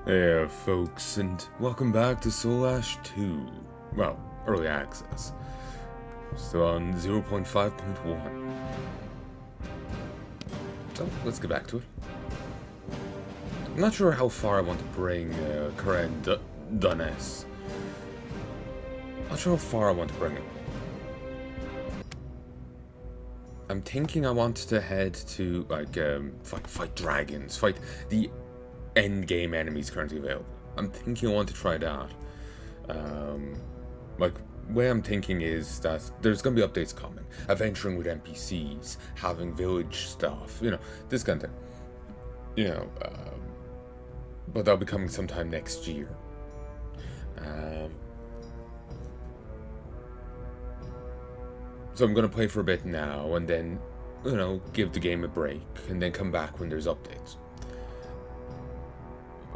Hey, folks, and welcome back to Soulash 2. Well, early access. Still on 0.5.1. So, let's get back to it. I'm not sure how far I want to bring Karen Dunnes. Not sure how far I want to bring him. I'm thinking I want to head to, like, fight dragons, fight the endgame enemies currently available. I'm thinking I want to try that. Like, way I'm thinking is that there's gonna be updates coming, adventuring with NPCs, having village stuff, this kind of thing. But that'll be coming sometime next year. So I'm gonna play for a bit now, and then, give the game a break, and then come back when there's updates.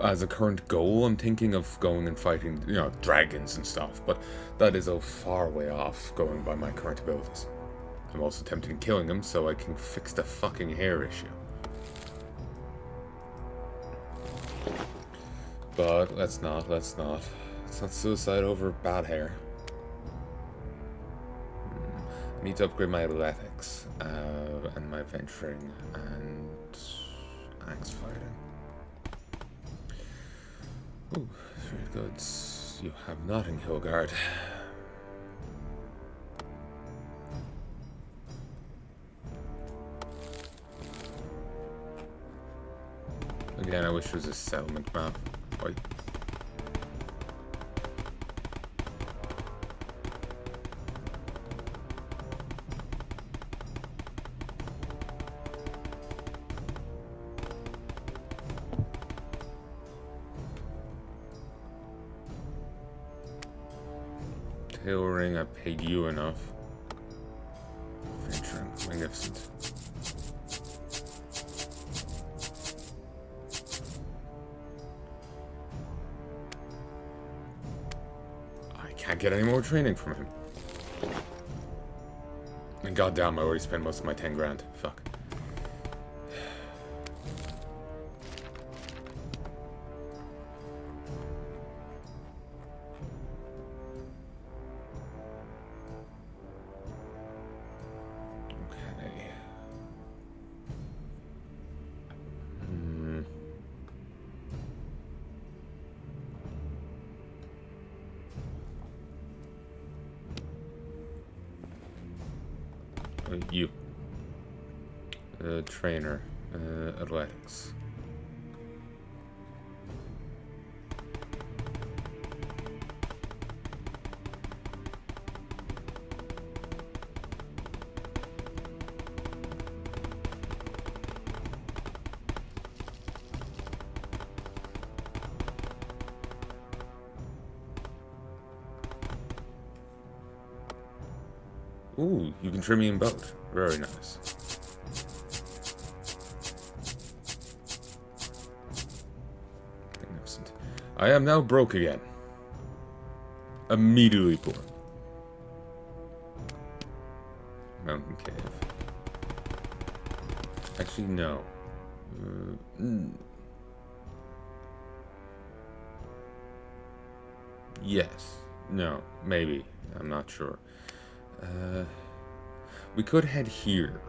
As a current goal, I'm thinking of going and fighting, dragons and stuff, but that is a far way off going by my current abilities. I'm also tempted killing him so I can fix the fucking hair issue. But let's not suicide over bad hair. I need to upgrade my athletics, and my venturing, and axe fighting. Ooh, very good. You have nothing, Hilgard. Again, I wish there was a settlement map. Wait. Tailoring, I paid you enough. Venturing, magnificent. I can't get any more training from him. And goddamn, I already spent most of my 10 grand. Fuck. You. Trainer. Athletics. Ooh, you can trim me in both. Very nice. Magnificent. I am now broke again. Immediately poor. Mountain cave. Actually, no. Yes. No. Maybe. I'm not sure. We could head here.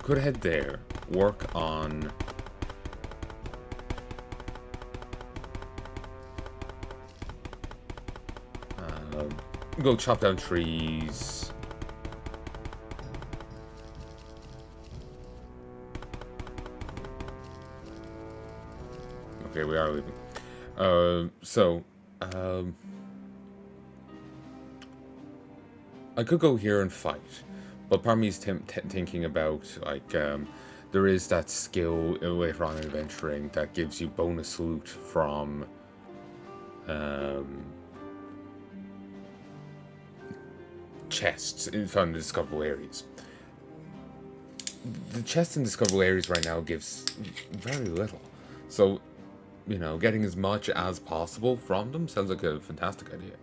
Could head there. Work on... go chop down trees. Okay, we are leaving. I could go here and fight, but part of me is thinking about, like, there is that skill later on in adventuring that gives you bonus loot from, chests found in discoverable areas. The chests in discoverable areas right now gives very little, so, getting as much as possible from them sounds like a fantastic idea.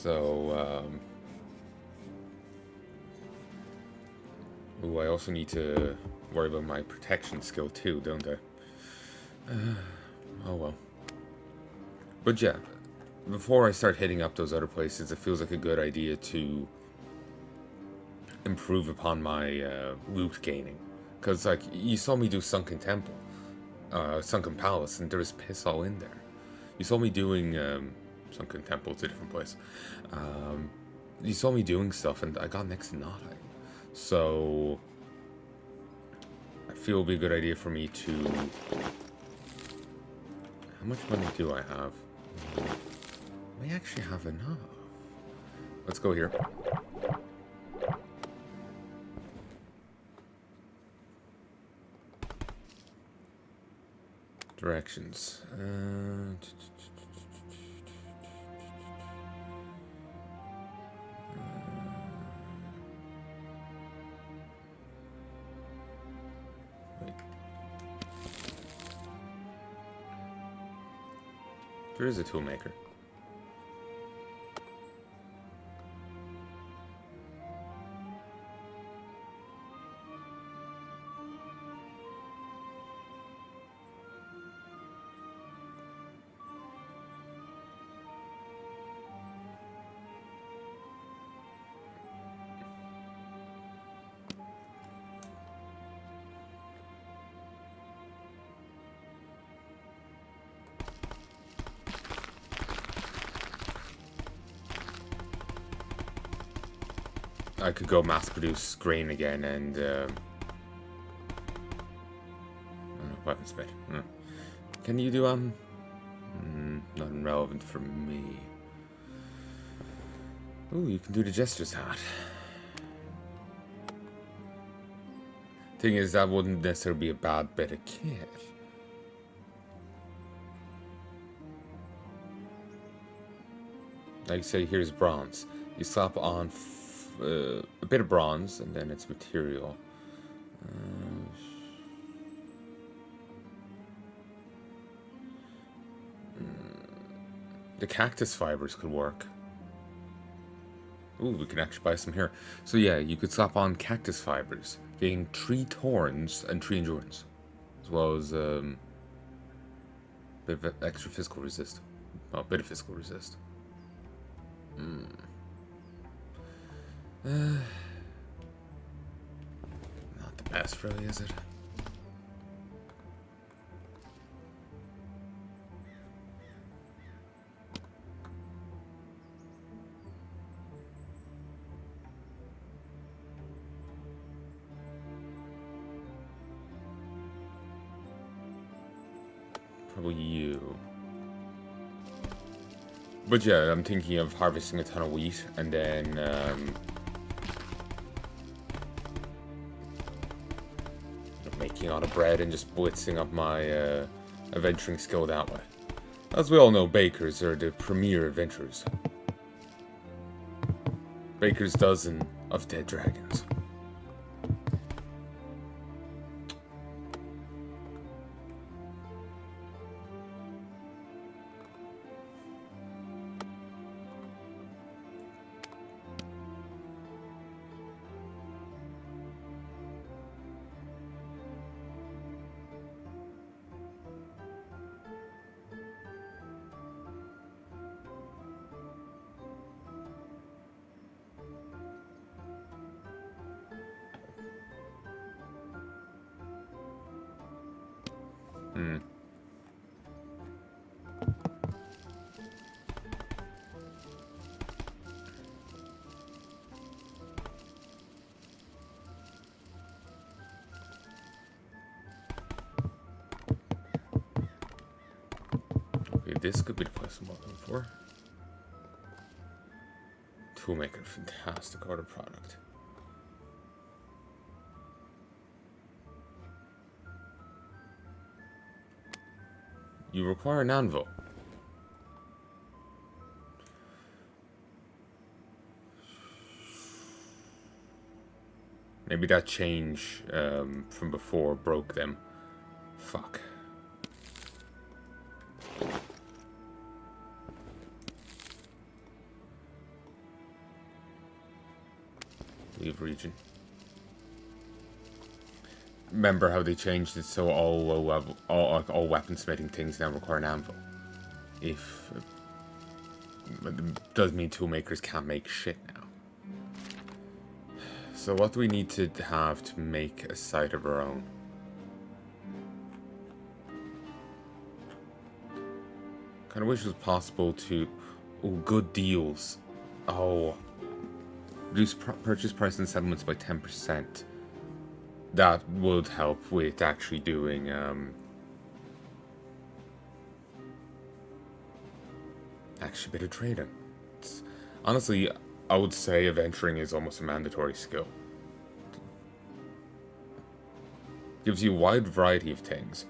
So, ooh, I also need to worry about my protection skill too, don't I? Oh well. But yeah, before I start hitting up those other places, it feels like a good idea to improve upon my loot gaining. Because, like, you saw me do Sunken Temple, Sunken Palace, and there's piss all in there. You saw me doing Sunken Temple, it's a different place. You saw me doing stuff, and I got next to nothing. So, I feel it would be a good idea for me to... How much money do I have? I actually have enough. Let's go here. Directions. Wait. There is a tool maker. I could go mass produce grain again and weapons made. Can you do not relevant for me. Ooh, you can do the jester's hat. Thing is, that wouldn't necessarily be a bad bit of kit. Like, say, here's bronze. You slap on a bit of bronze, and then it's material. The cactus fibers could work. Ooh, we can actually buy some here. So yeah, you could slap on cactus fibers, getting 3 thorns and 3 endurance, as well as a bit of extra physical resist. Well, a bit of physical resist. Not the best, really, is it? Probably you. But yeah, I'm thinking of harvesting a ton of wheat and then making a lot of bread and just blitzing up my adventuring skill that way. As we all know, bakers are the premier adventurers. Baker's dozen of dead dragons. Okay, this could be the place I'm looking for. Toolmaker, fantastic order product. You require an anvil. Maybe that change from before broke them. Fuck. Leave region. Remember how they changed it so all low level, all weaponsmithing things now require an anvil. If it does mean toolmakers can't make shit now. So what do we need to have to make a site of our own? Kind of wish it was possible to... Oh, good deals. Oh. Reduce purchase price and settlements by 10%. That would help with actually doing... actually a bit of trading. Honestly, I would say adventuring is almost a mandatory skill. Gives you a wide variety of things.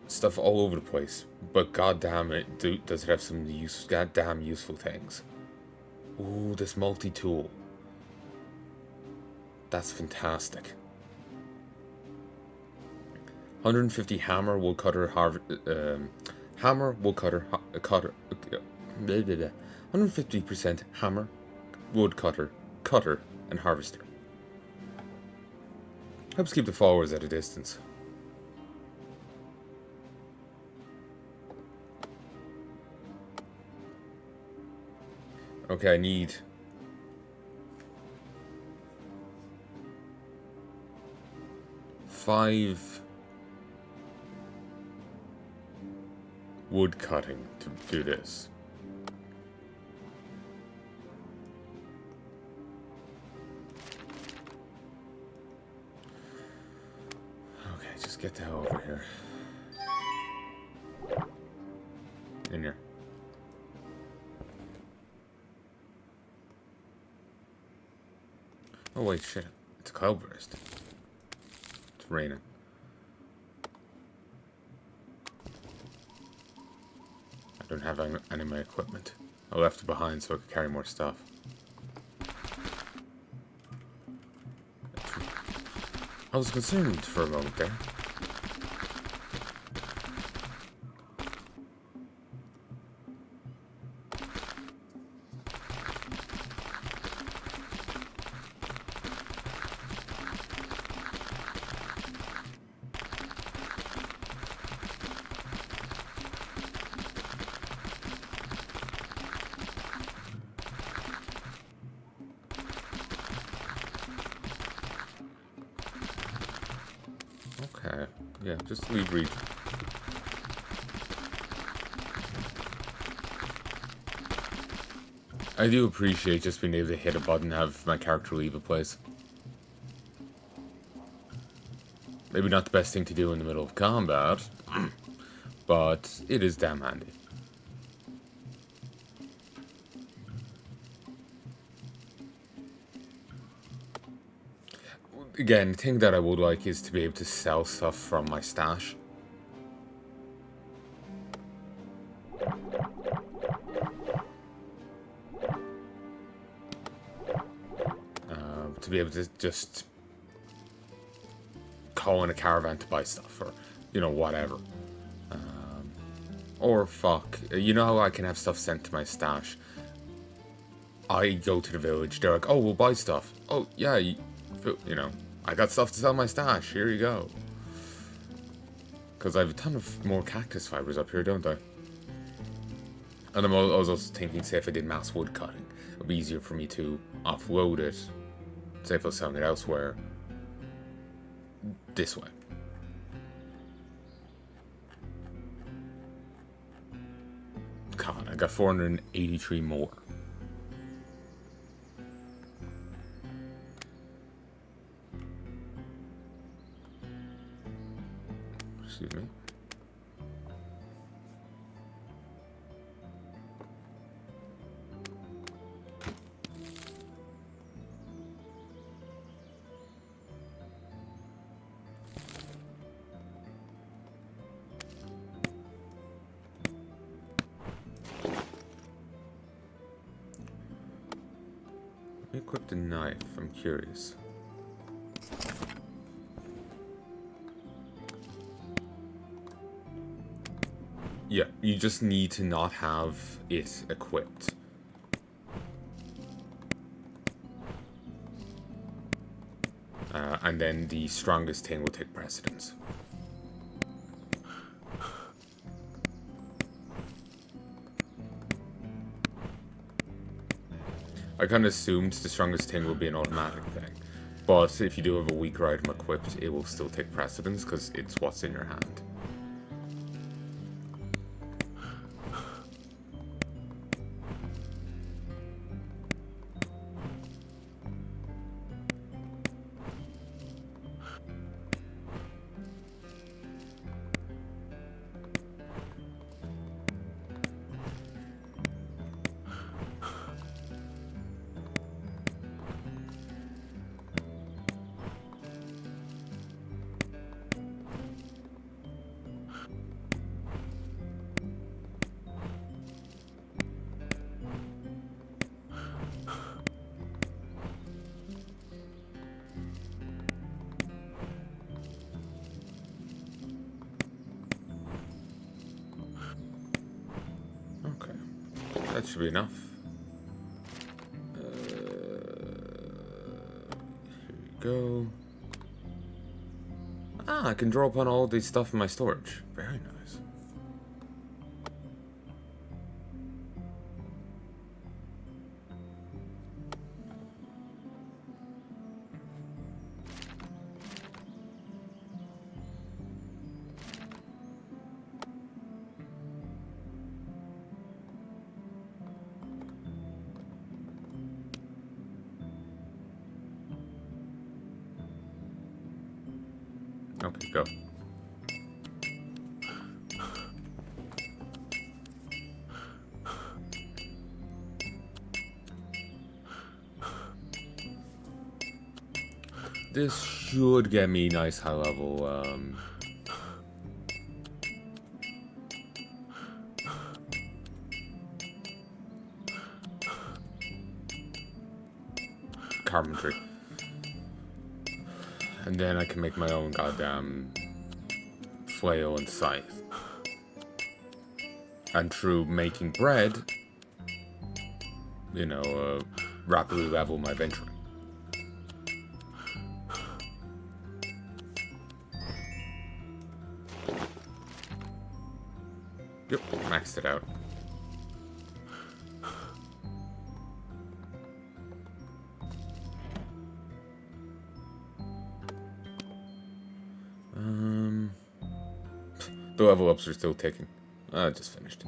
Stuff all over the place, but goddamn it, does it have some goddamn useful things. Ooh, this multi-tool. That's fantastic. 150 hammer, woodcutter, hammer, woodcutter, cutter, 150% hammer, woodcutter, cutter, and harvester. Helps keep the followers at a distance. Okay, I need... five... wood cutting to do this. Okay, just get the hell over here. In here. Oh wait, shit. It's a cloudburst. It's raining. I don't have any of my equipment. I left it behind so I could carry more stuff. I was concerned for a moment there. Okay, yeah, just leave region. I do appreciate just being able to hit a button and have my character leave a place. Maybe not the best thing to do in the middle of combat, but it is damn handy. Again, the thing that I would like is to be able to sell stuff from my stash. To be able to just call in a caravan to buy stuff, or, you know, whatever. Or fuck, you know how I can have stuff sent to my stash? I go to the village, they're like, oh, we'll buy stuff. Oh, yeah, you know, I got stuff to sell my stash, here you go. Because I have a ton of more cactus fibers up here, don't I? And I was also thinking, say if I did mass wood cutting, it would be easier for me to offload it. Say if I was selling it elsewhere. This way. God, I got 483 more. Excuse me. Equip the knife, I'm curious. Yeah, you just need to not have it equipped. And then the strongest thing will take precedence. I kind of assumed the strongest thing will be an automatic thing. But if you do have a weaker item equipped, it will still take precedence because it's what's in your hand. That should be enough. Here we go. Ah, I can draw upon all this stuff in my storage. Very nice. Okay, go. This should get me nice high level, carpentry. And then I can make my own goddamn flail and scythe. And through making bread, you know, rapidly level my venturing. Yep, maxed it out. The level ups are still ticking. Just finished.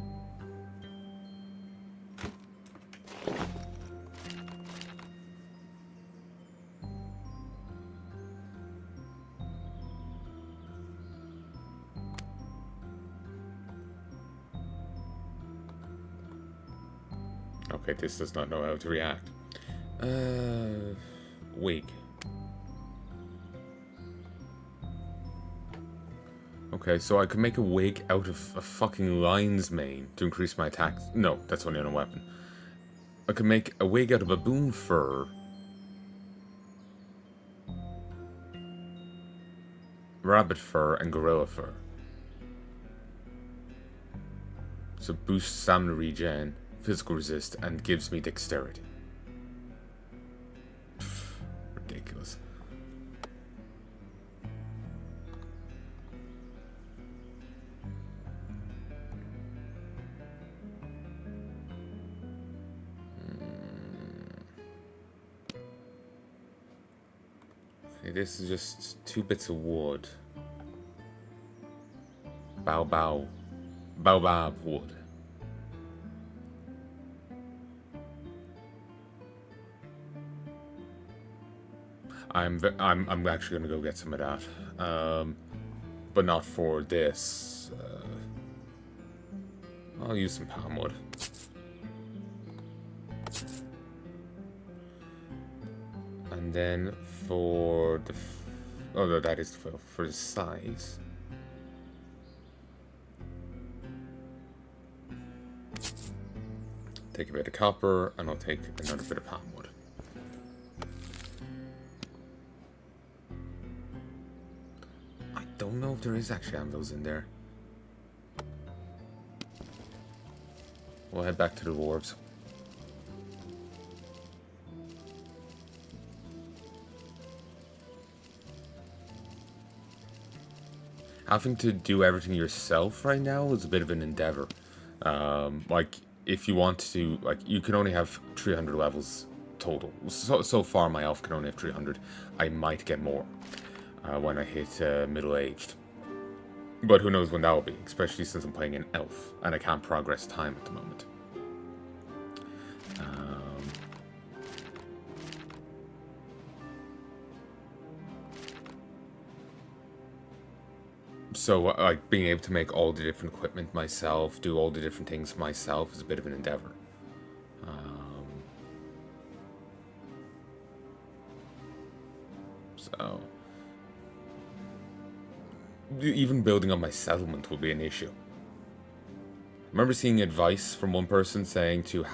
Okay, this does not know how to react. Wig. Okay, so I could make a wig out of a fucking lion's mane to increase my attack. No, that's only on a weapon. I could make a wig out of baboon fur. Rabbit fur and gorilla fur. So boosts stamina regen, physical resist, and gives me dexterity. Pff, ridiculous. Okay, this is just 2 bits of wood. Baobab wood. I'm actually gonna go get some of that, but not for this. I'll use some palm wood. And then for the oh no, that is for the size. Take a bit of copper, and I'll take another bit of palm wood. I don't know if there is actually anvils in there. we'll head back to the wharves. Having to do everything yourself right now is a bit of an endeavor. Like, if you want to, like, you can only have 300 levels total. So far, my elf can only have 300. I might get more when I hit middle-aged. But who knows when that will be, especially since I'm playing an elf, and I can't progress time at the moment. So, like, being able to make all the different equipment myself, do all the different things myself, is a bit of an endeavor. So, even building up my settlement will be an issue. I remember seeing advice from one person saying to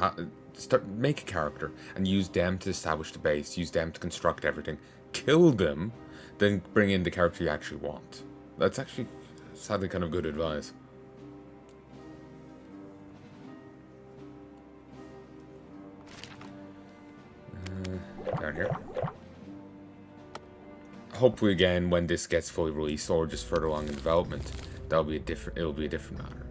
make a character and use them to establish the base, use them to construct everything, kill them, then bring in the character you actually want. That's actually sadly kind of good advice. Down here. Hopefully again when this gets fully released or just further along in development, it'll be a different matter.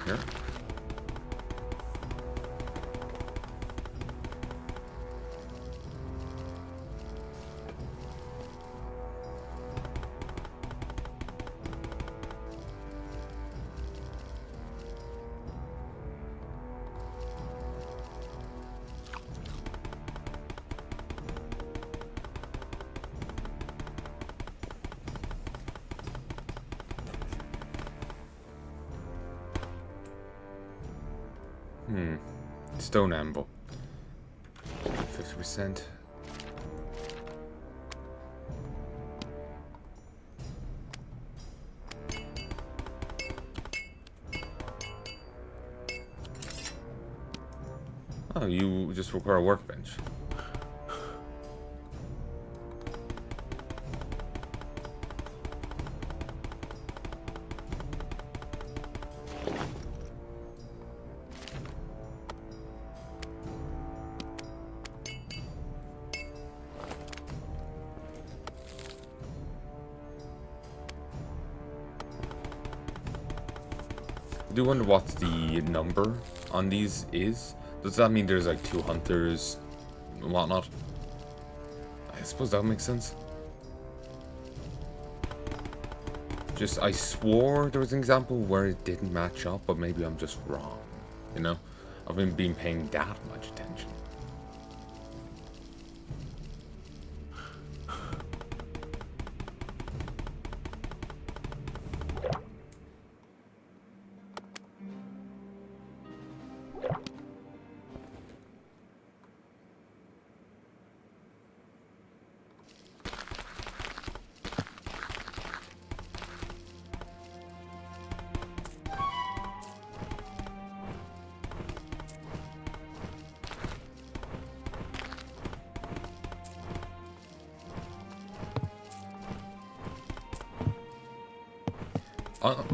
Here. Stone anvil. 50%. Oh, you just require a workbench. I do wonder what the number on these is. Does that mean there's like 2 hunters and whatnot? I suppose that makes sense. Just, I swore there was an example where it didn't match up, but maybe I'm just wrong. You know? I've been paying that much attention.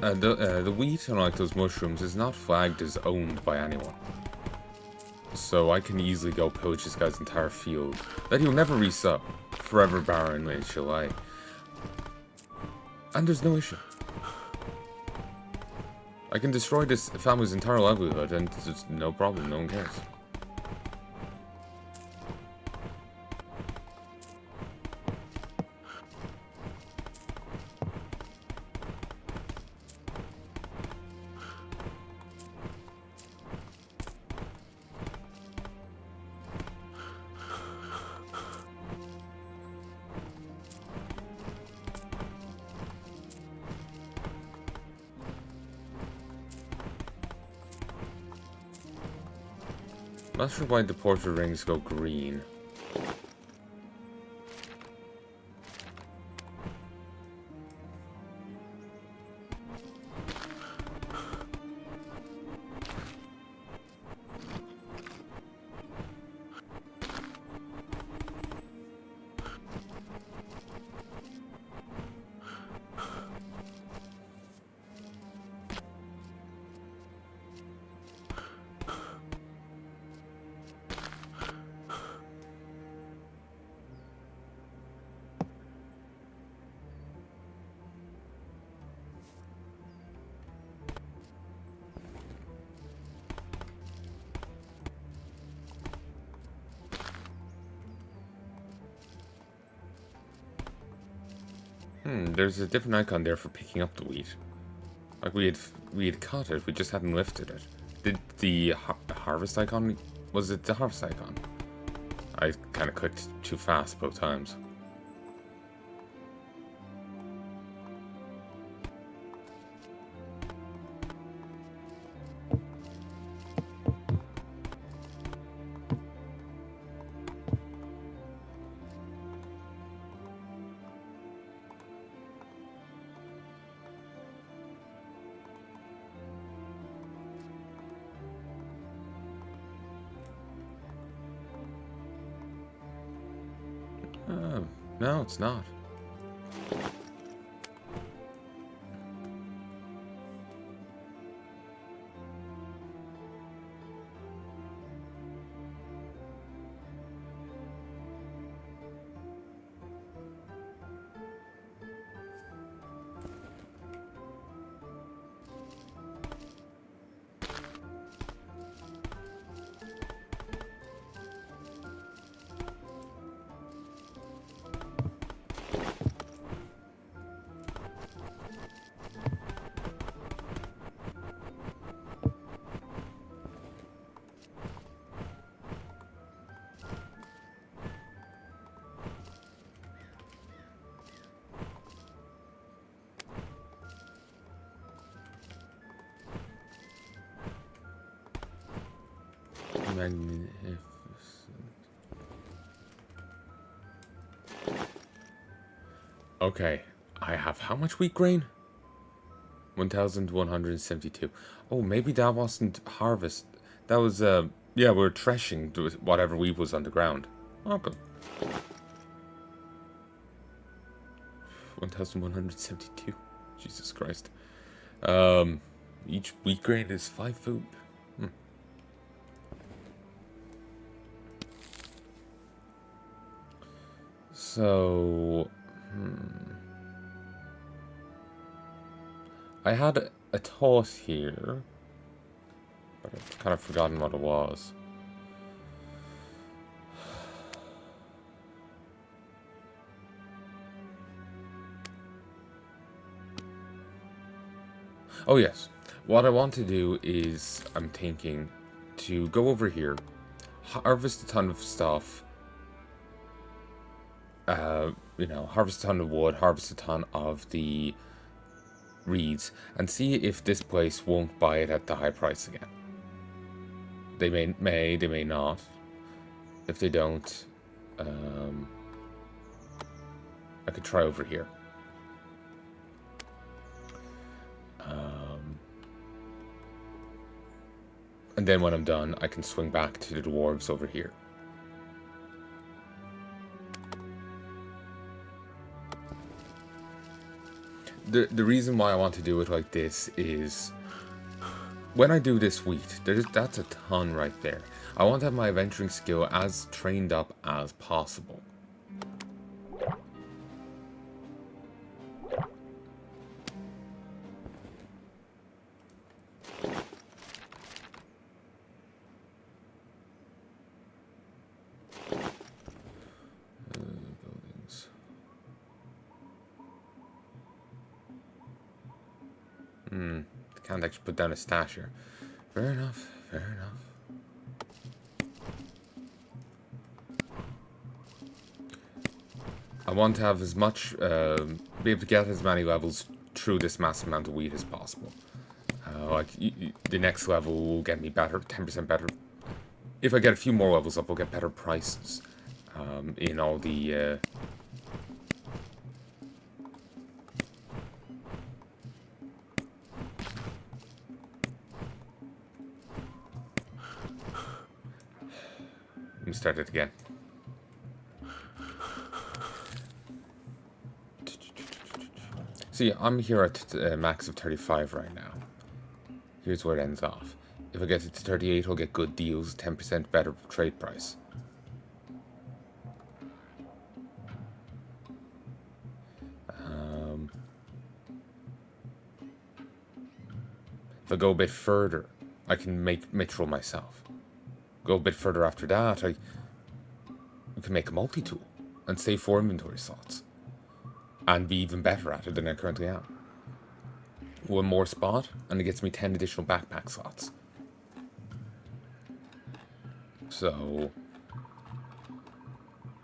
The wheat, unlike those mushrooms, is not flagged as owned by anyone. So I can easily go pillage this guy's entire field that he'll never resow. Forever barren it shall lie. And there's no issue. I can destroy this family's entire livelihood and there's no problem, no one cares. Not sure why the portrait rings go green. There's a different icon there for picking up the wheat. Like we had caught it, we just hadn't lifted it. Did the harvest icon, was it the harvest icon? I kind of clicked too fast both times. No, it's not. Magnificent. Okay, I have how much wheat grain? 1,172. Oh, maybe that wasn't harvest. That was, yeah, we're threshing whatever wheat was on the ground. Okay. 1,172. Jesus Christ. Each wheat grain is 5 food. So, I had a thought here, but I've kind of forgotten what it was. Oh yes, what I want to do is, I'm thinking to go over here, harvest a ton of stuff, you know, harvest a ton of wood, harvest a ton of the reeds, and see if this place won't buy it at the high price again. They may, they may not. If they don't, I could try over here. And then when I'm done, I can swing back to the dwarves over here. The reason why I want to do it like this is, when I do this wheat, that's a ton right there. I want to have my adventuring skill as trained up as possible. Can't actually put down a stash here. Fair enough, fair enough. I want to have as much, be able to get as many levels through this massive amount of wheat as possible. Like, the next level will get me better, 10% better if I get a few more levels up, I'll get better prices in all the... Let me start it again. See, I'm here at a max of 35 right now. Here's where it ends off. If I get it to 38, I'll get good deals, 10% better trade price. If I go a bit further, I can make mithril myself. Go a bit further after that, I can make a multi-tool and save 4 inventory slots. And be even better at it than I currently am. One more spot, and it gets me 10 additional backpack slots. So,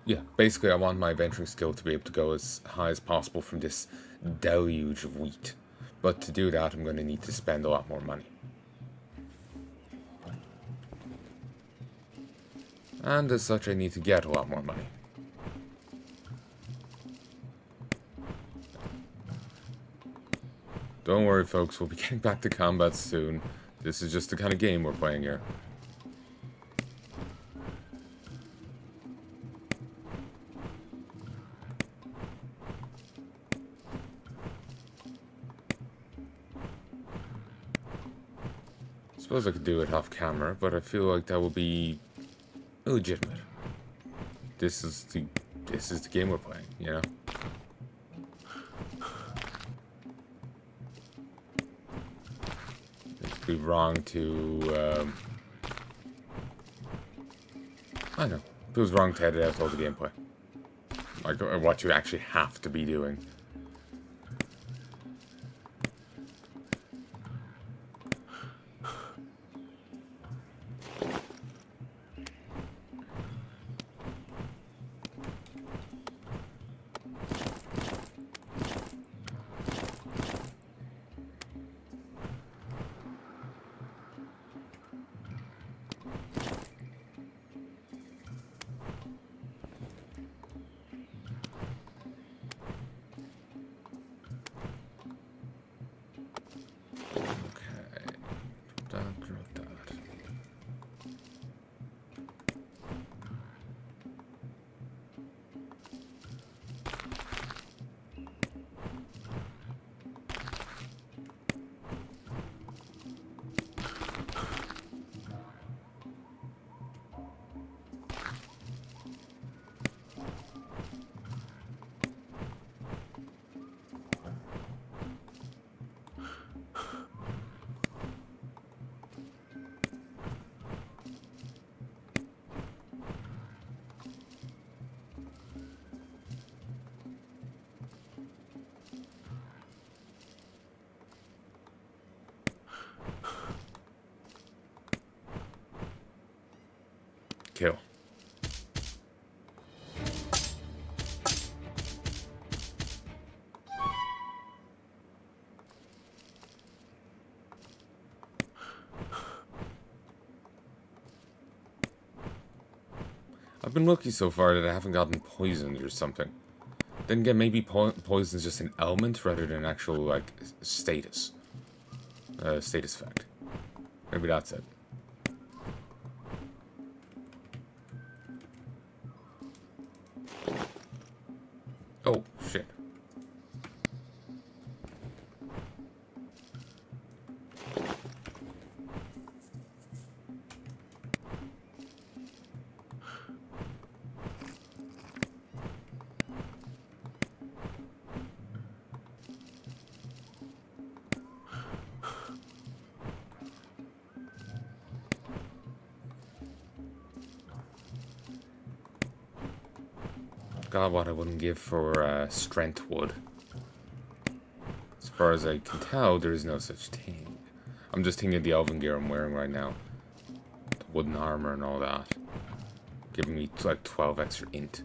yeah, basically I want my venturing skill to be able to go as high as possible from this deluge of wheat. But to do that, I'm going to need to spend a lot more money. And as such, I need to get a lot more money. Don't worry, folks, we'll be getting back to combat soon. This is just the kind of game we're playing here. I suppose I could do it off camera, but I feel like that would be illegitimate. This is the game we're playing, you know? It'd be wrong to, I know. It was wrong to edit out all the gameplay. Like, what you actually have to be doing. Kill. I've been lucky so far that I haven't gotten poisoned or something. Then again, maybe poison's just an element rather than an actual, like, status. Status effect. Maybe that's it. Oh, shit. God, what I wouldn't give for strength wood. As far as I can tell, there is no such thing. I'm just thinking of the elven gear I'm wearing right now. The wooden armor and all that. Giving me like 12 extra int.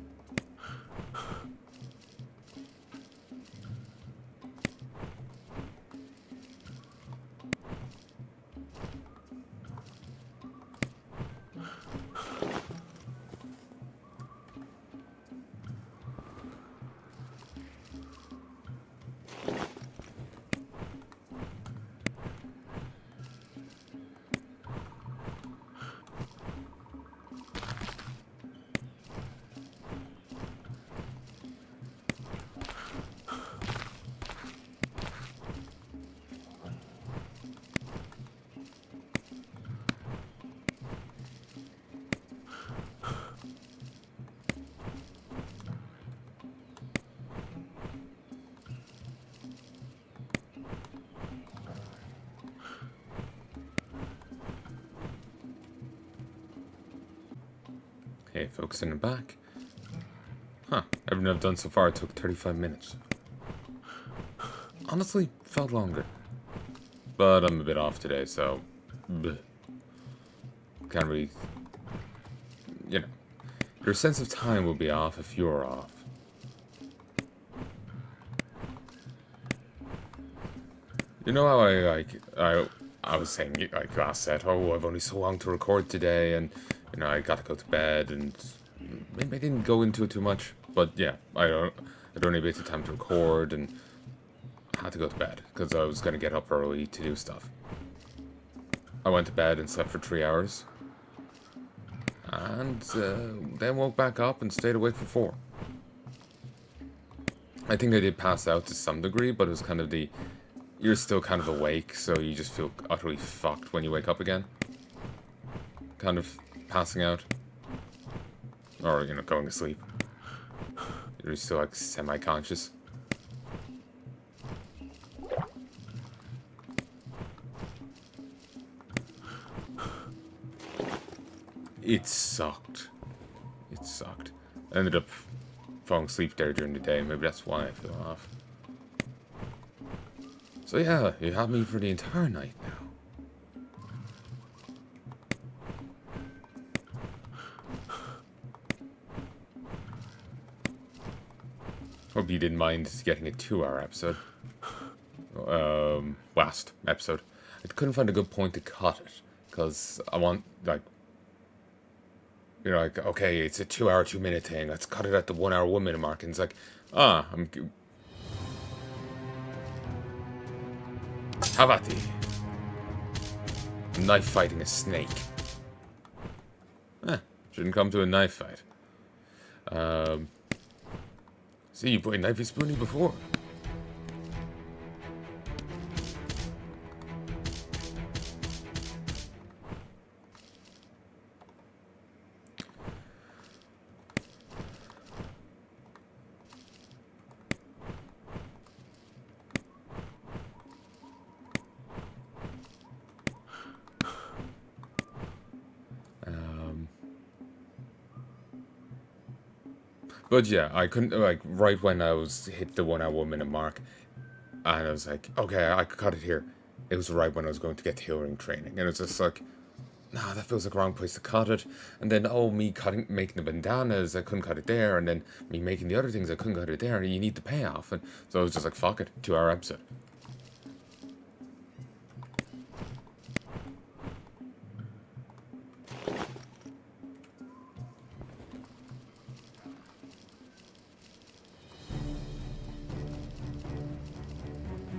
Okay, focusing on back. Huh, everything I've done so far took 35 minutes. Honestly, felt longer. But I'm a bit off today, so... bleh. Can't really... You know, your sense of time will be off if you're off. You know how I was saying, like last set, oh, I've only so long to record today, and, you know, I gotta go to bed, and maybe I didn't go into it too much, but yeah, I'd only bit of time to record, and I had to go to bed, because I was gonna get up early to do stuff. I went to bed and slept for 3 hours, and then woke back up and stayed awake for 4. I think I did pass out to some degree, but it was kind of the... You're still kind of awake, so you just feel utterly fucked when you wake up again. Kind of passing out. Or, you know, going to sleep. You're still, like, semi-conscious. It sucked. It sucked. I ended up falling asleep there during the day. Maybe that's why I feel off. So yeah, you have me for the entire night now. Hope you didn't mind getting a 2-hour episode. Last episode. I couldn't find a good point to cut it. Because I want, like... You know, like, okay, it's a 2-hour, 2-minute thing. Let's cut it at the 1-hour, 1-minute mark. And it's like, I'm... How about the knife fighting a snake? Shouldn't come to a knife fight. See, you played Knifey Spoony before. But yeah, I couldn't, like, right when I was hit the 1-hour, 1-minute mark, and I was like, okay, I could cut it here. It was right when I was going to get tailoring training, and it's just like, nah, that feels like the wrong place to cut it. And then, oh, me making the bandanas, I couldn't cut it there, and then me making the other things, I couldn't cut it there, and you need the payoff. And so I was just like, fuck it, 2-hour episode.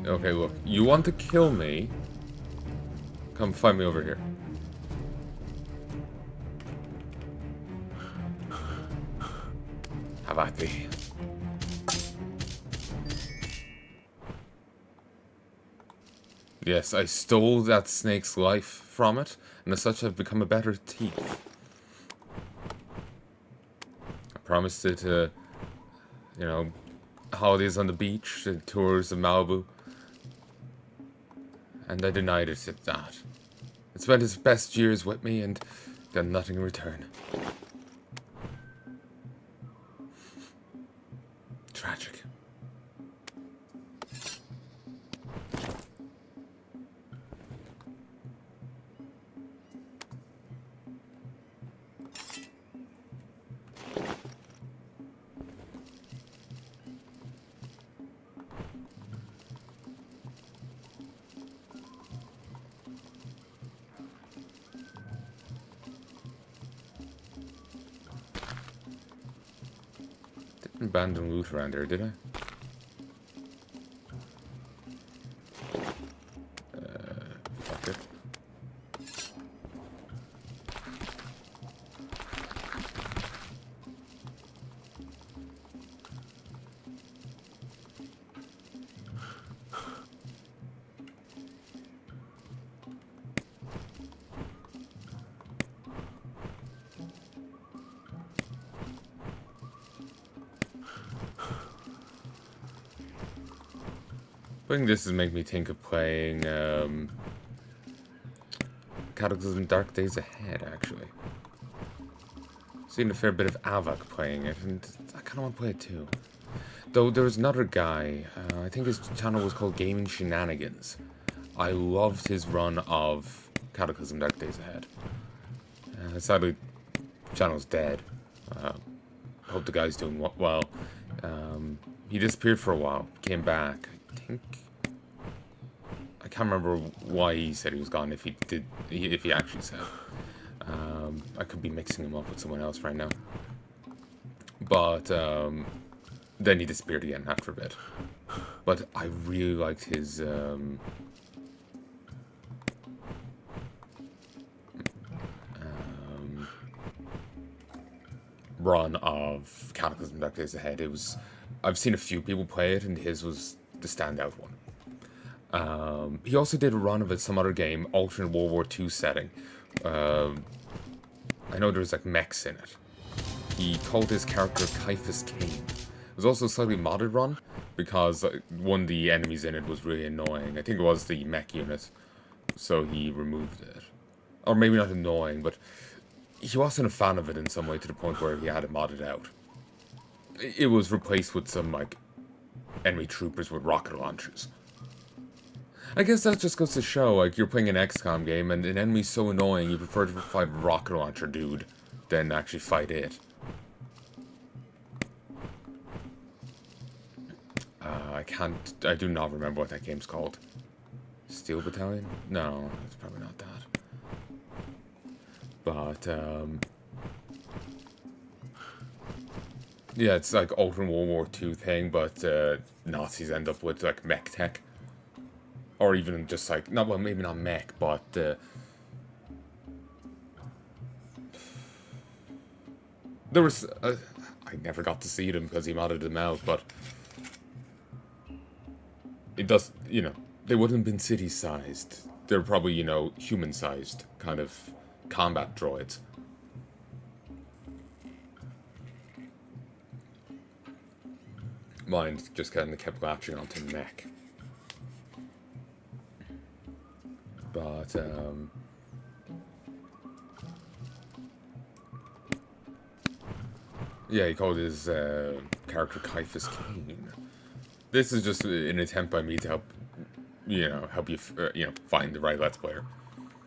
Okay, look, you want to kill me? Come find me over here. How about thee? Yes, I stole that snake's life from it, and as such I've become a better thief. I promised it, you know, holidays on the beach, tours of Malibu. And I denied it at that. It spent its best years with me and got nothing in return. Tragic. Didn't abandon loot around there, did I? Fuck it. I think this is making me think of playing Cataclysm Dark Days Ahead, actually. Seen a fair bit of Avak playing it, and I kind of want to play it too. Though there was another guy, I think his channel was called Gaming Shenanigans. I loved his run of Cataclysm Dark Days Ahead. Sadly, the channel's dead. Hope the guy's doing well. He disappeared for a while, came back. I can't remember why he said he was gone. If he actually said. I could be mixing him up with someone else right now. But then he disappeared again after a bit. But I really liked his run of Cataclysm Dark Days Ahead. I've seen a few people play it, and his was the standout one. He also did a run of some other game, alternate World War II setting. I know there's like mechs in it. He called his character Caiaphas King. It was also a slightly modded run, because one of the enemies in it was really annoying. I think it was the mech unit, so he removed it. Or maybe not annoying, but he wasn't a fan of it in some way, to the point where he had it modded out. It was replaced with some, like, enemy troopers with rocket launchers. I guess that just goes to show, like, you're playing an XCOM game, and an enemy's so annoying, you prefer to fight a rocket launcher dude than actually fight it. I do not remember what that game's called. Steel Battalion? No, it's probably not that. But, yeah, it's like alternate World War II thing, but Nazis end up with like mech tech, or even just like maybe not mech, but there was I never got to see them because he modded them out, but it does, they wouldn't have been city-sized. They're probably, human-sized kind of combat droids. Mine just kind of kept latching onto mech. But, yeah, he called his character Caiaphas Cain. This is just an attempt by me to help you, find the right Let's Player.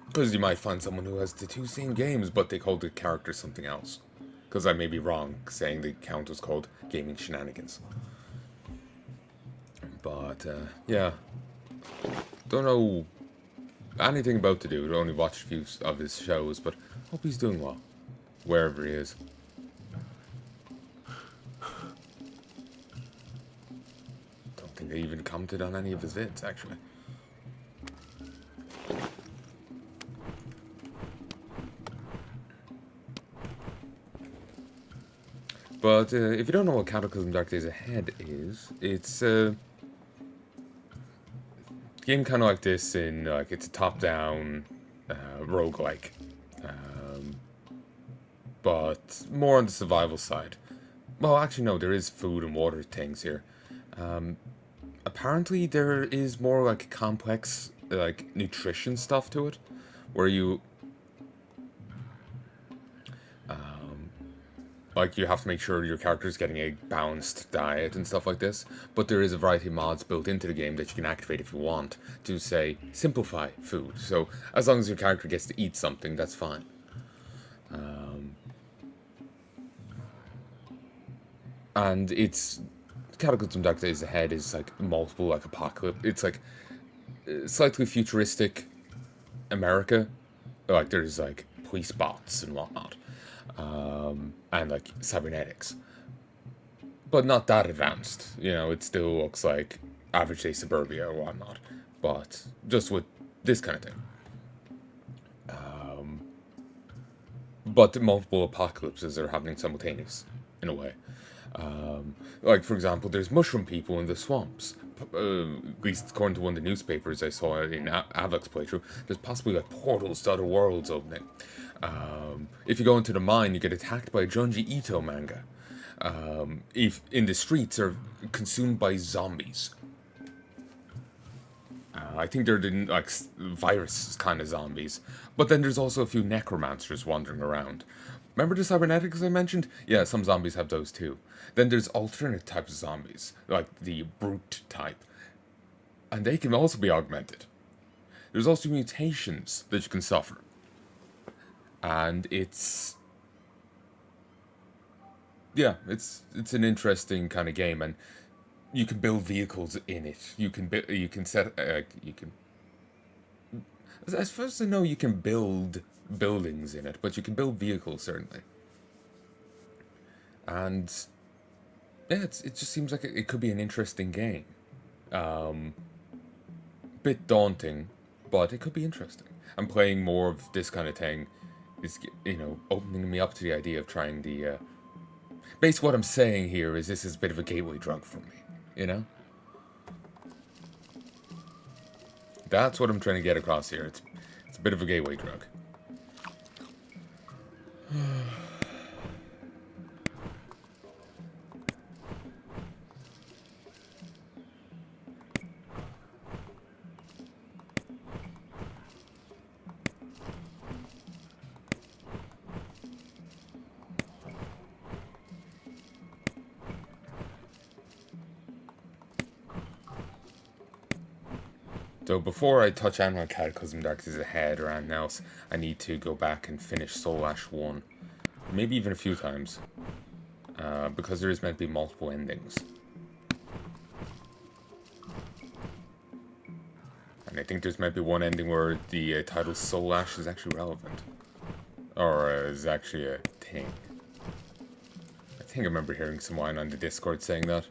Because you might find someone who has the two same games, but they called the character something else. Because I may be wrong, saying the account was called Gaming Shenanigans. But, yeah. Don't know anything about the dude. I only watched a few of his shows, but hope he's doing well. Wherever he is. Don't think they even commented on any of his vids, actually. But if you don't know what Cataclysm Dark Days Ahead is, it's a game kind of like this in, like, it's a top-down roguelike. But more on the survival side. Well, actually, no, there is food and water things here. Apparently, there is more, like, complex, like, nutrition stuff to it, where you... like, you have to make sure your character's getting a balanced diet and stuff like this. But there is a variety of mods built into the game that you can activate if you want to, say, simplify food. So, as long as your character gets to eat something, that's fine. And it's... Cataclysm Dark Days Ahead is, like, multiple, like, apocalypse. It's, like, slightly futuristic America. Like, there's, like, police bots and whatnot. And like cybernetics, but not that advanced. It still looks like average day suburbia or whatnot, but just with this kind of thing. But the multiple apocalypses are happening simultaneous, in a way. Like, for example, there's mushroom people in the swamps. At least according to one of the newspapers I saw in Avak's playthrough, there's possibly like portals to other worlds opening. If you go into the mine, you get attacked by a Junji Ito manga. If in the streets are consumed by zombies. I think they're like virus kind of zombies, but then there's also a few necromancers wandering around. Remember the cybernetics I mentioned? Yeah, some zombies have those too. Then there's alternate types of zombies, like the brute type, and they can also be augmented. There's also mutations that you can suffer, and it's an interesting kind of game, and you can build vehicles in it. You can set you can. As far as I know, you can build buildings in it, but you can build vehicles certainly. And yeah, it just seems like it could be an interesting game. Bit daunting, but it could be interesting. And playing more of this kind of thing is, opening me up to the idea of trying the. Basically, what I'm saying here is this is a bit of a gateway drug for me. You know, that's what I'm trying to get across here. It's a bit of a gateway drug. So before I touch Animal Cataclysm Darkness Ahead or anything else, I need to go back and finish Soulash 1. Maybe even a few times. Because there is meant to be multiple endings. And I think there's meant to be one ending where the title Soulash is actually relevant. Or is actually a thing. I think I remember hearing someone on the Discord saying that.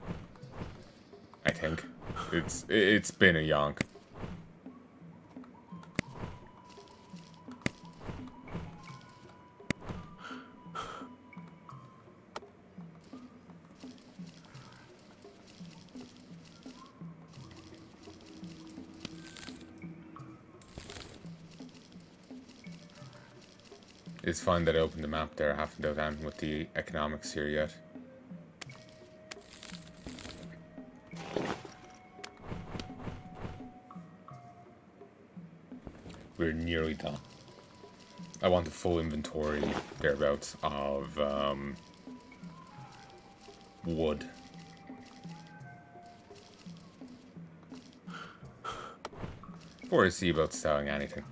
I think. It's been a yonk. It's fun that I opened the map there. I haven't done anything with the economics here yet. We're nearly done. I want a full inventory, thereabouts, of wood. Before I see about selling anything.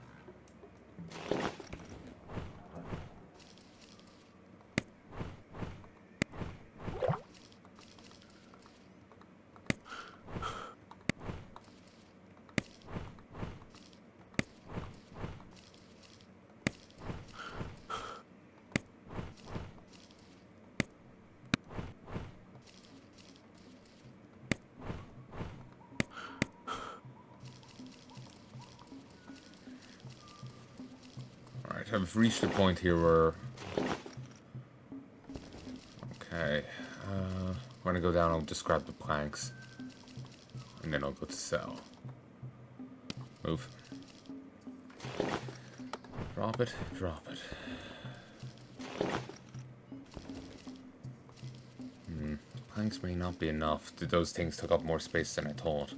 I've reached a point here where... Okay. When I go down, I'll just grab the planks. And then I'll go to sell. Move. Drop it, drop it. Planks may not be enough. Those things took up more space than I thought.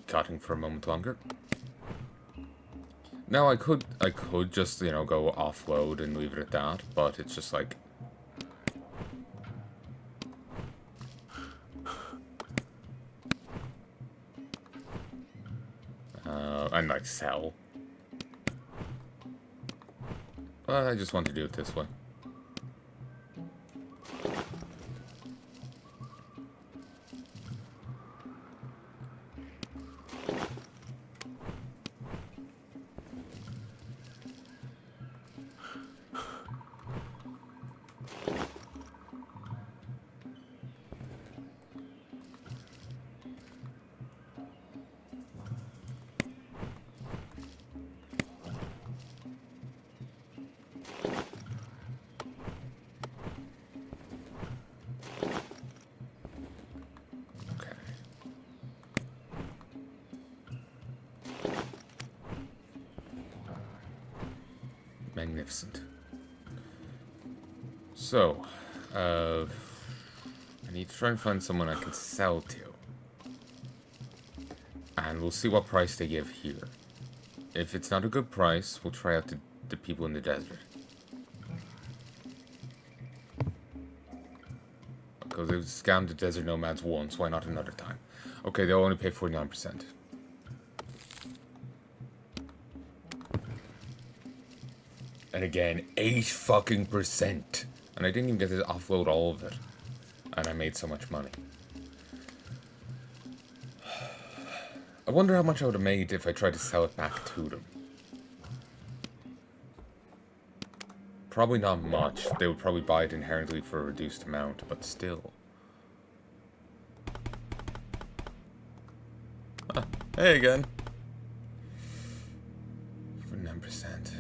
Cutting for a moment longer. Now I could just, go offload and leave it at that, but it's just like and like sell. But I just want to do it this way. Magnificent. So, I need to try and find someone I can sell to. And we'll see what price they give here. If it's not a good price, we'll try out the people in the desert. Because they've scammed the desert nomads once, why not another time? Okay, they'll only pay 49%. And again, 8 fucking %. And I didn't even get to offload all of it. And I made so much money. I wonder how much I would have made if I tried to sell it back to them. Probably not much. They would probably buy it inherently for a reduced amount, but still. Ah, hey again. For 9%.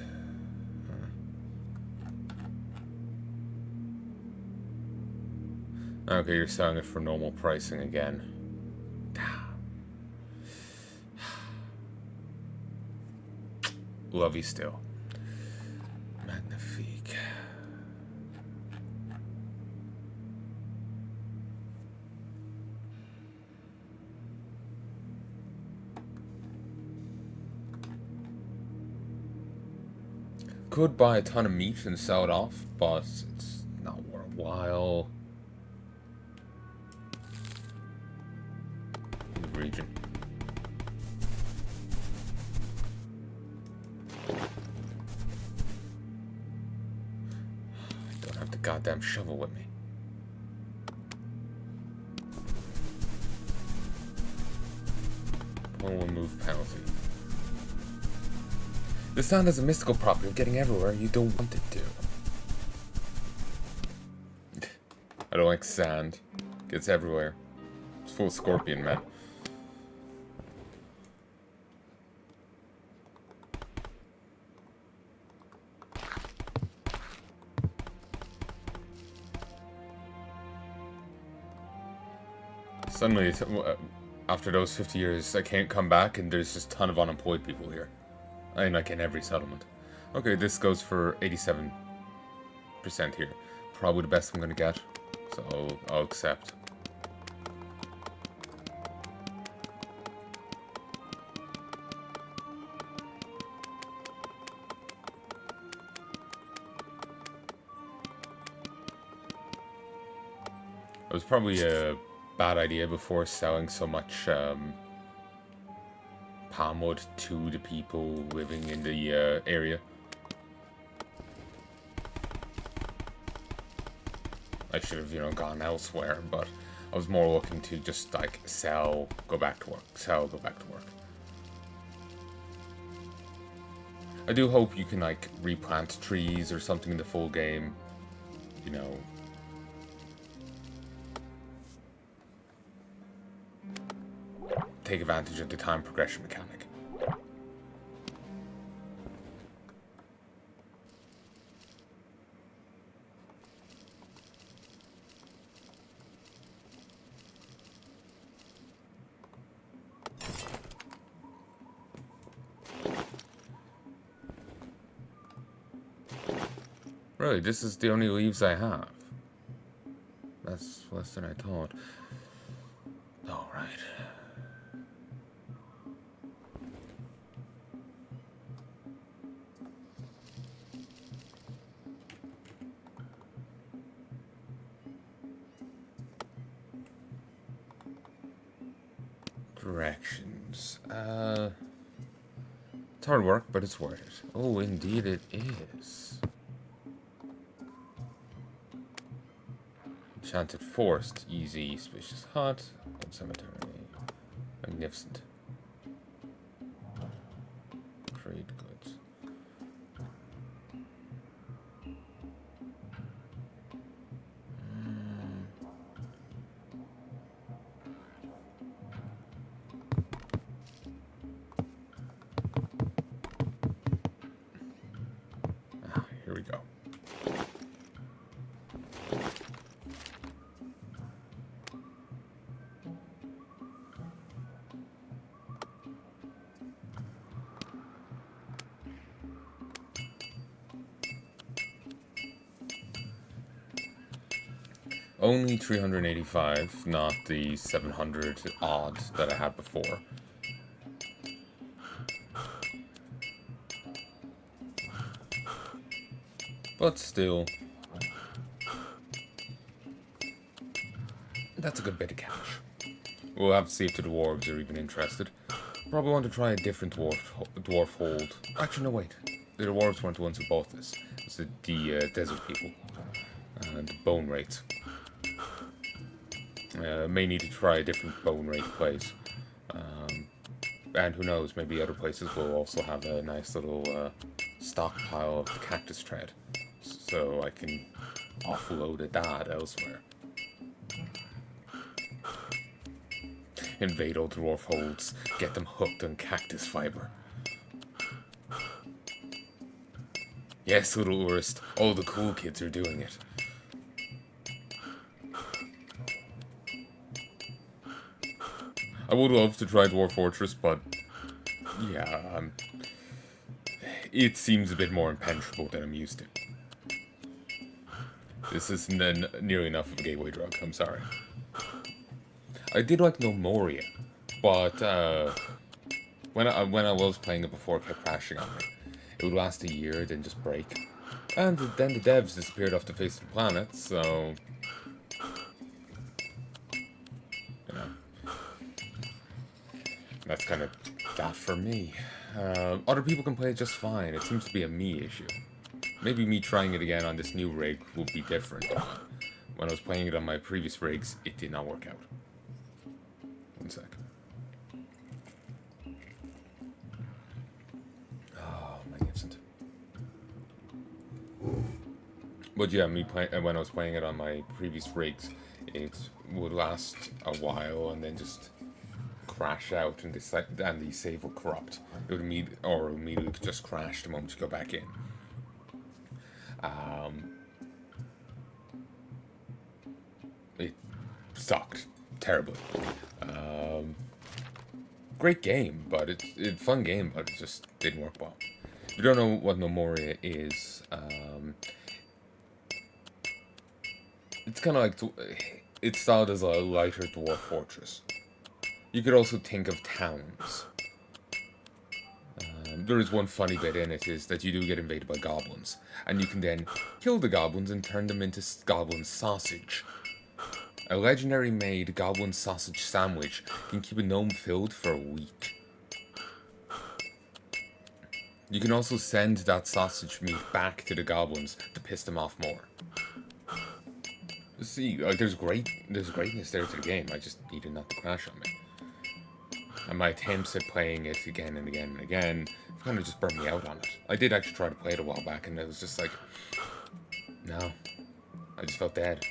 Okay, you're selling it for normal pricing again. Love you still. Magnifique. Could buy a ton of meat and sell it off, but it's not worthwhile. Region. I don't have the goddamn shovel with me. One move penalty. The sand has a mystical property of getting everywhere you don't want it to. I don't like sand. It gets everywhere. It's full of scorpion, man. Suddenly, after those 50 years, I can't come back and there's just a ton of unemployed people here. I mean, like in every settlement. Okay, this goes for 87% here. Probably the best I'm gonna get, so I'll accept. It was probably a bad idea before selling so much palm wood to the people living in the area. I should have, gone elsewhere, but I was more looking to just like sell, go back to work, sell, go back to work. I do hope you can like replant trees or something in the full game, take advantage of the time progression mechanic. Really, this is the only leaves I have. That's less than I thought. All right. Directions. It's hard work, but it's worth it. Oh, indeed it is. Enchanted Forest, easy, spacious hut, old cemetery, magnificent. Trade goods. Here we go. Only 385, not the 700 odd that I had before. But still, that's a good bit of cash. We'll have to see if the dwarves are even interested. Probably want to try a different dwarf hold. Actually, no, wait. The dwarves weren't the ones who bought this. It's the desert people. And the bone rates. May need to try a different bone rate place. And who knows, maybe other places will also have a nice little stockpile of the cactus tread. So I can offload that elsewhere. Invade all dwarf holds, get them hooked on cactus fiber. Yes, little Urist, all the cool kids are doing it. I would love to try Dwarf Fortress, but yeah, it seems a bit more impenetrable than I'm used to. This isn't nearly enough of a gateway drug, I'm sorry. I did like No Moria, but when I was playing it before, it kept crashing on me. It would last a year, then just break. And then the devs disappeared off the face of the planet, so... You know. That's kind of that for me. Other people can play it just fine. It seems to be a me issue. Maybe me trying it again on this new rig will be different. When I was playing it on my previous rigs, it did not work out. One sec. Oh, magnificent. But yeah, when I was playing it on my previous rigs, it would last a while and then just crash out, and the save will corrupt. It would immediately just crash the moment you go back in. It sucked terribly. Great game, but it's fun game, but it just didn't work well. If you don't know what No Moria is, it's kind of like it's styled as a lighter dwarf fortress. You could also think of towns. There is one funny bit in it, is that you do get invaded by goblins, and you can then kill the goblins and turn them into goblin sausage. A legendary made goblin sausage sandwich can keep a gnome filled for a week. You can also send that sausage meat back to the goblins to piss them off more. See, like there's greatness there to the game. I just needed not to crash on me. And my attempts at playing it again and again and again kind of just burned me out on it. I did actually try to play it a while back, and it was just like, no, I just felt dead.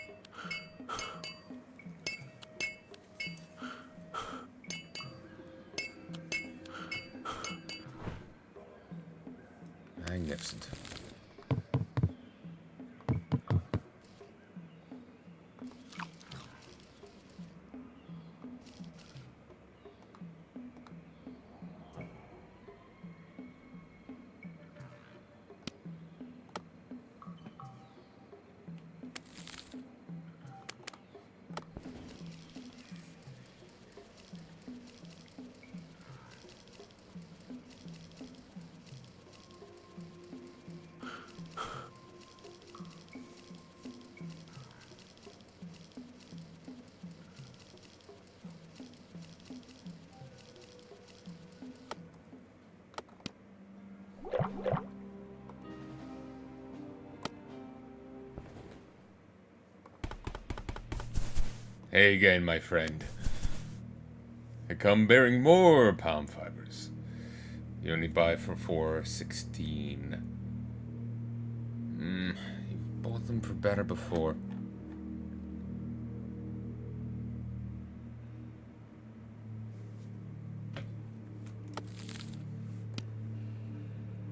Magnificent. Hey again, my friend. I come bearing more palm fibers. You only buy for 416. You've bought them for better before.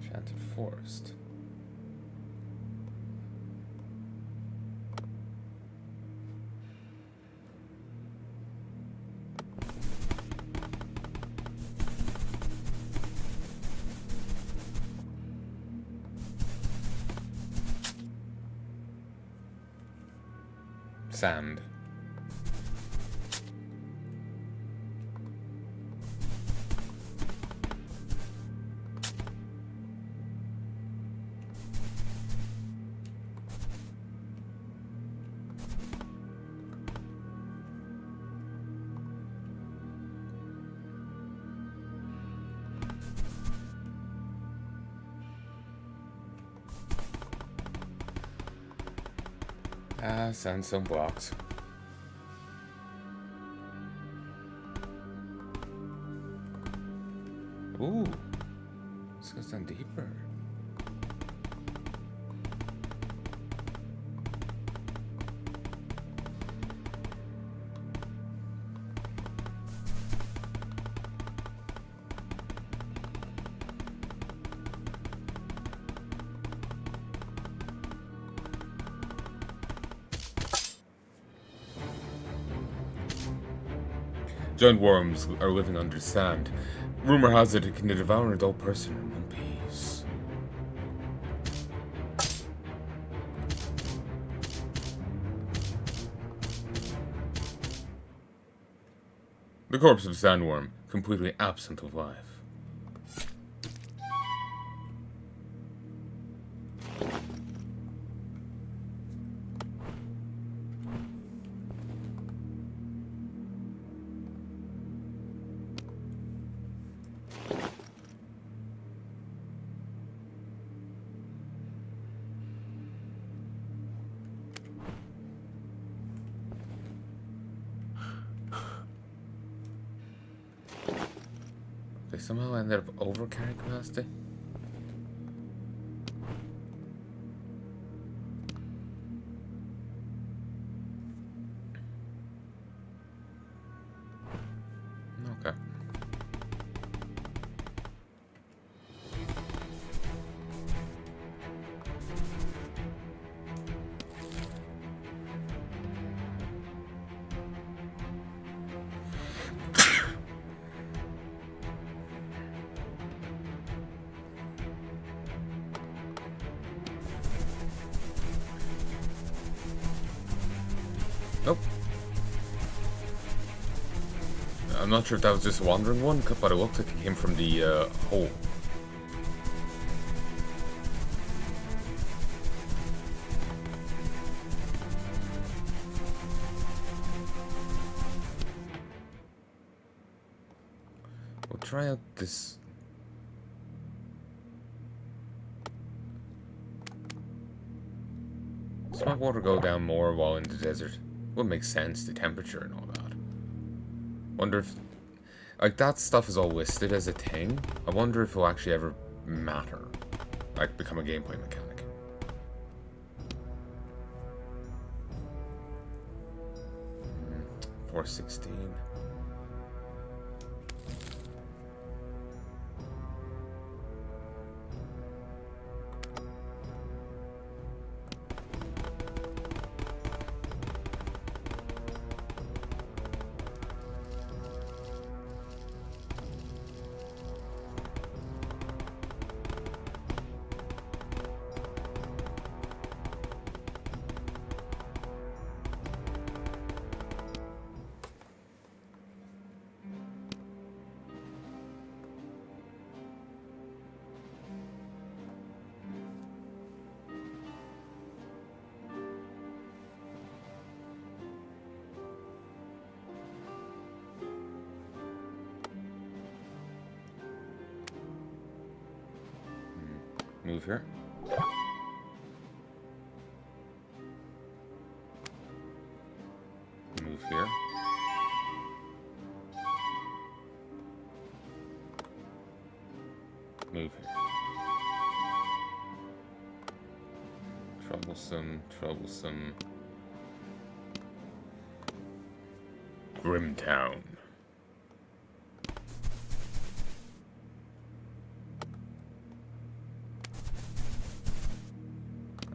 Enchanted Forest. Sand. Send some blocks. Ooh, this goes down deeper. Giant worms are living under sand. Rumor has it can devour an adult person in one piece. The corpse of a sandworm, completely absent of life. They somehow ended up overcarrying capacity. Okay. Nope. I'm not sure if that was just a wandering one, but it looked like it came from the hole. We'll try out this. Does my water go down more while in the desert? Would make sense, the temperature and all that. Wonder if, like, that stuff is all listed as a thing. I wonder if it'll actually ever matter, like become a gameplay mechanic. Hmm, 416. Move here. Move here. Move here. Troublesome, troublesome. Grimtown.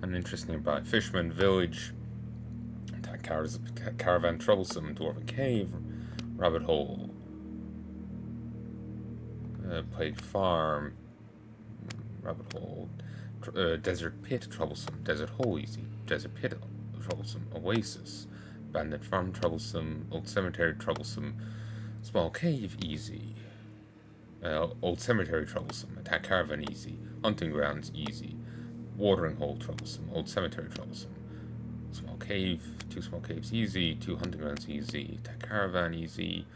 An interest nearby. Fisherman village. Caravan troublesome. Dwarven cave. Rabbit hole. Plate farm. Rabbit hole. Desert pit troublesome. Desert hole easy. Desert pit troublesome. Oasis. Abandoned farm, troublesome. Old cemetery, troublesome. Small cave, easy. Old cemetery, troublesome. Attack caravan, easy. Hunting grounds, easy. Watering hole, troublesome. Old cemetery, troublesome. Small cave, 2 small caves, easy. 2 hunting grounds, easy. Attack caravan, easy.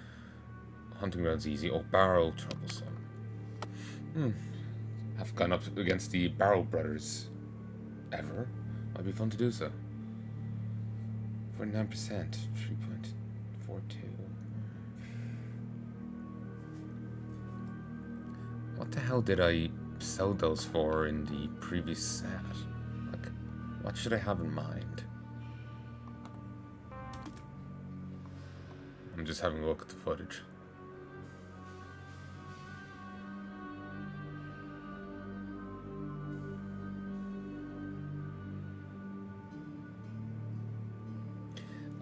Hunting grounds, easy. Old barrow, troublesome. Haven't gone up against the Barrow brothers ever. Might be fun to do so. 49%, 3.42. What the hell did I sell those for in the previous set? Like, what should I have in mind? I'm just having a look at the footage.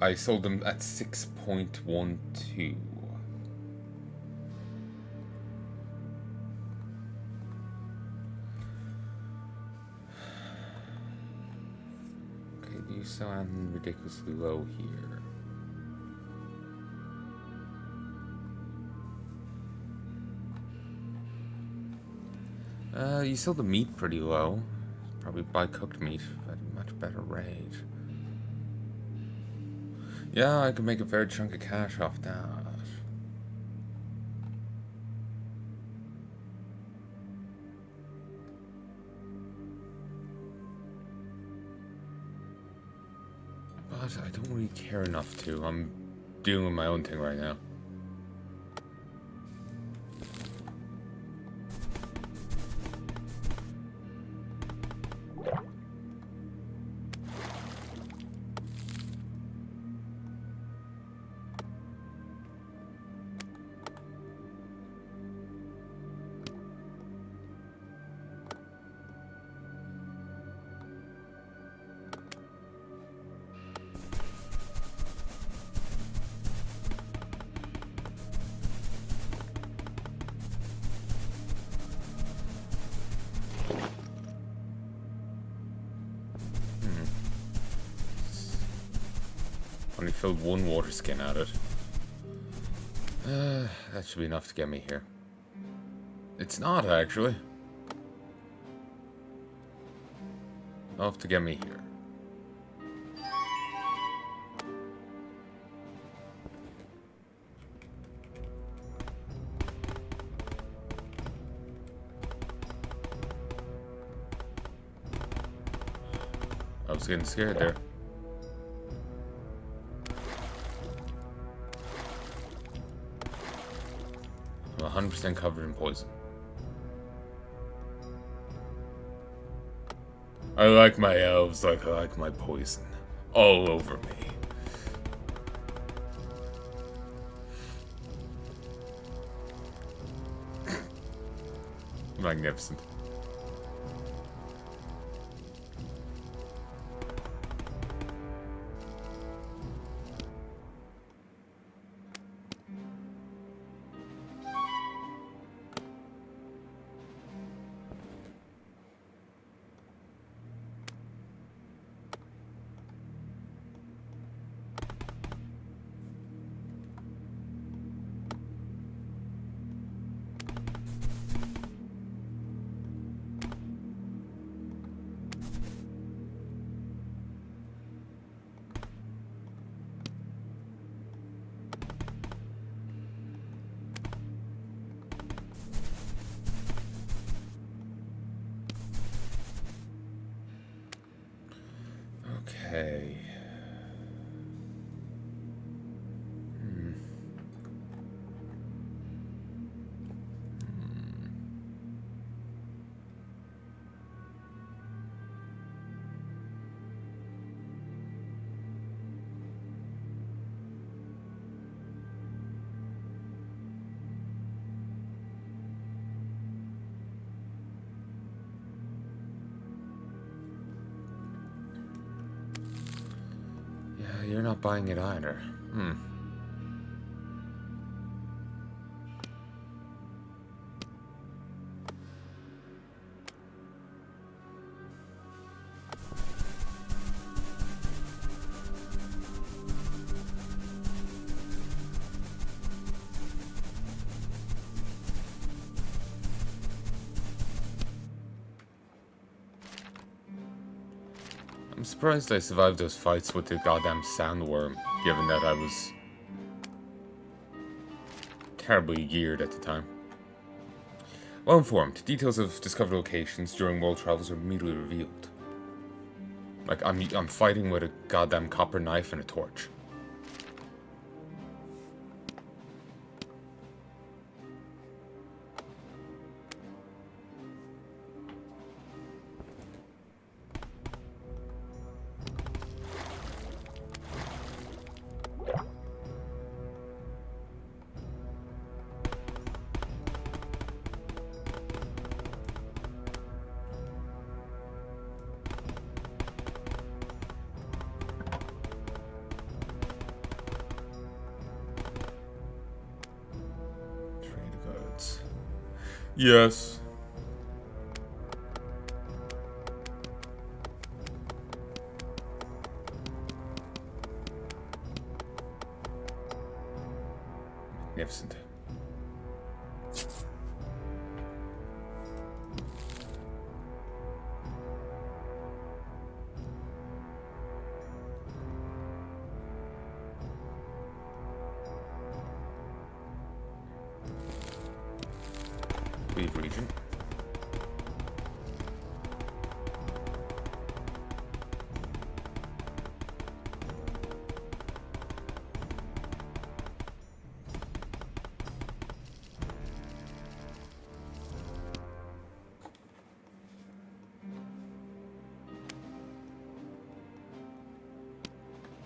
I sold them at 6.12. Okay, you sell anything ridiculously low here? You sell the meat pretty low. Probably buy cooked meat at a much better rate. Yeah, I could make a fair chunk of cash off that. But I don't really care enough to. I'm dealing with my own thing right now. Only filled 1 water skin at it. That should be enough to get me here. It's not, actually. Enough to get me here. I was getting scared there. I'm 100% covered in poison. I like my elves like I like my poison. All over me. Magnificent. Okay. You're not buying it either. surprised I survived those fights with the goddamn sandworm, given that I was terribly geared at the time. Well informed, details of discovered locations during world travels are immediately revealed. Like, I'm fighting with a goddamn copper knife and a torch. Yes. Magnificent. Leave region.